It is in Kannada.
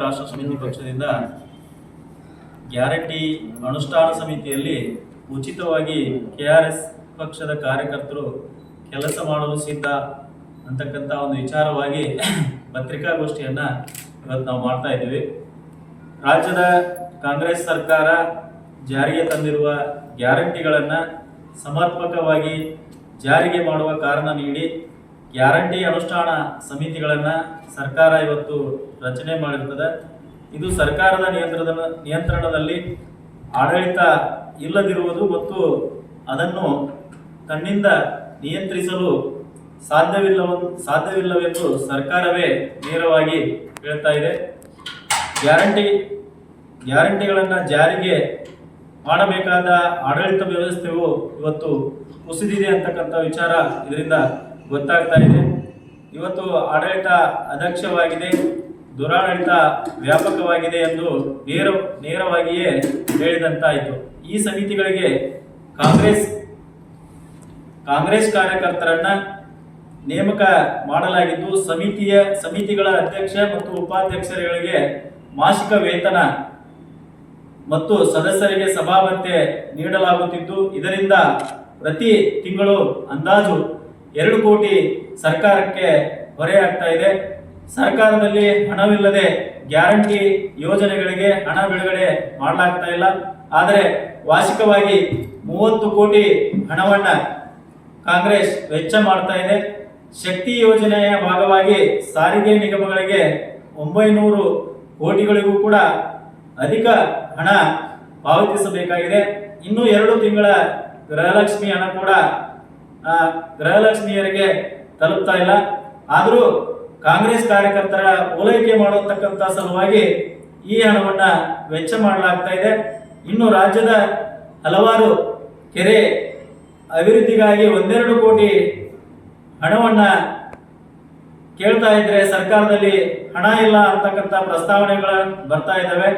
ರಾಷ್ಟ್ರ ಸಮಿತಿ ಪಕ್ಷದಿಂದ ಗ್ಯಾರಂಟಿ ಅನುಷ್ಠಾನ ಸಮಿತಿಯಲ್ಲಿ ಉಚಿತವಾಗಿ KRS ಪಕ್ಷದ ಕಾರ್ಯಕರ್ತರು ಕೆಲಸ ಮಾಡಲು ಸಿದ್ಧ ಅಂತಕ್ಕಂಥ ಒಂದು ವಿಚಾರವಾಗಿ ಪತ್ರಿಕಾಗೋಷ್ಠಿಯನ್ನ ಇವತ್ತು ನಾವು ಮಾಡ್ತಾ ಇದ್ದೀವಿ. ರಾಜ್ಯದ ಕಾಂಗ್ರೆಸ್ ಸರ್ಕಾರ ಜಾರಿಗೆ ತಂದಿರುವ ಗ್ಯಾರಂಟಿಗಳನ್ನು ಸಮರ್ಪಕವಾಗಿ ಜಾರಿಗೆ ಮಾಡುವ ಕಾರಣ ನೀಡಿ ಗ್ಯಾರಂಟಿ ಅನುಷ್ಠಾನ ಸಮಿತಿಗಳನ್ನು ಸರ್ಕಾರ ಇವತ್ತು ರಚನೆ ಮಾಡಿರ್ತದೆ. ಇದು ಸರ್ಕಾರದ ನಿಯಂತ್ರಣದಲ್ಲಿ ಆಡಳಿತ ಇಲ್ಲದಿರುವುದು ಮತ್ತು ಅದನ್ನು ತನ್ನಿಂದ ನಿಯಂತ್ರಿಸಲು ಸಾಧ್ಯವಿಲ್ಲವೆಂದು ಸರ್ಕಾರವೇ ನೇರವಾಗಿ ಹೇಳ್ತಾ ಇದೆ. ಗ್ಯಾರಂಟಿಗಳನ್ನು ಜಾರಿಗೆ ಮಾಡಬೇಕಾದ ಆಡಳಿತ ವ್ಯವಸ್ಥೆಯು ಇವತ್ತು ಕುಸಿದಿದೆ ಅಂತಕ್ಕಂಥ ವಿಚಾರ ಇದರಿಂದ ಗೊತ್ತಾಗ್ತಾ ಇದೆ. ಇವತ್ತು ಆಡಳಿತ ಅದಕ್ಷವಾಗಿದೆ, ದುರಾಡಳಿತ ವ್ಯಾಪಕವಾಗಿದೆ ಎಂದು ನೇರವಾಗಿಯೇ ಹೇಳಿದಂತಾಯಿತು. ಈ ಸಮಿತಿಗಳಿಗೆ ಕಾಂಗ್ರೆಸ್ ಕಾರ್ಯಕರ್ತರನ್ನ ನೇಮಕ ಮಾಡಲಾಗಿದ್ದು, ಸಮಿತಿಗಳ ಅಧ್ಯಕ್ಷ ಮತ್ತು ಉಪಾಧ್ಯಕ್ಷರುಗಳಿಗೆ ಮಾಸಿಕ ವೇತನ ಮತ್ತು ಸದಸ್ಯರಿಗೆ ಸಭಾಭತ್ಯೆ ನೀಡಲಾಗುತ್ತಿದ್ದು, ಇದರಿಂದ ಪ್ರತಿ ತಿಂಗಳು ಅಂದಾಜು 2 ಕೋಟಿ ಸರ್ಕಾರಕ್ಕೆ ಹೊರೆಯಾಗ್ತಾ ಇದೆ. ಸರ್ಕಾರದಲ್ಲಿ ಹಣವಿಲ್ಲದೆ ಗ್ಯಾರಂಟಿ ಯೋಜನೆಗಳಿಗೆ ಹಣ ಬಿಡುಗಡೆ ಮಾಡಲಾಗ್ತಾ ಇಲ್ಲ. ಆದರೆ ವಾರ್ಷಿಕವಾಗಿ 30 ಕೋಟಿ ಹಣವನ್ನ ಕಾಂಗ್ರೆಸ್ ವೆಚ್ಚ ಮಾಡ್ತಾ ಇದೆ. ಶಕ್ತಿ ಯೋಜನೆಯ ಭಾಗವಾಗಿ ಸಾರಿಗೆ ನಿಗಮಗಳಿಗೆ 900 ಕೋಟಿಗಳಿಗೂ ಕೂಡ ಅಧಿಕ ಹಣ ಪಾವತಿಸಬೇಕಾಗಿದೆ. ಇನ್ನು 2 ತಿಂಗಳ ಗೃಹಲಕ್ಷ್ಮಿ ಹಣ ಕೂಡ ಗೃಹಲಕ್ಷ್ಮಿಯರಿಗೆ ತಲುಪ್ತಾ ಇಲ್ಲ. ಆದರೂ ಕಾಂಗ್ರೆಸ್ ಕಾರ್ಯಕರ್ತರ ಓಲೈಕೆ ಮಾಡತಕ್ಕಂಥ ಸಲುವಾಗಿ ಈ ಹಣವನ್ನ ವೆಚ್ಚ ಮಾಡಲಾಗ್ತಾ ಇದೆ. ಇನ್ನು ರಾಜ್ಯದ ಹಲವಾರು ಕೆರೆ ಅಭಿವೃದ್ಧಿಗಾಗಿ 1-2 ಕೋಟಿ ಹಣವನ್ನ ಕೇಳ್ತಾ ಇದ್ರೆ ಸರ್ಕಾರದಲ್ಲಿ ಹಣ ಇಲ್ಲ ಅಂತಕ್ಕಂಥ ಪ್ರಸ್ತಾವನೆಗಳು ಬರ್ತಾ ಇದ್ದಾವೆ.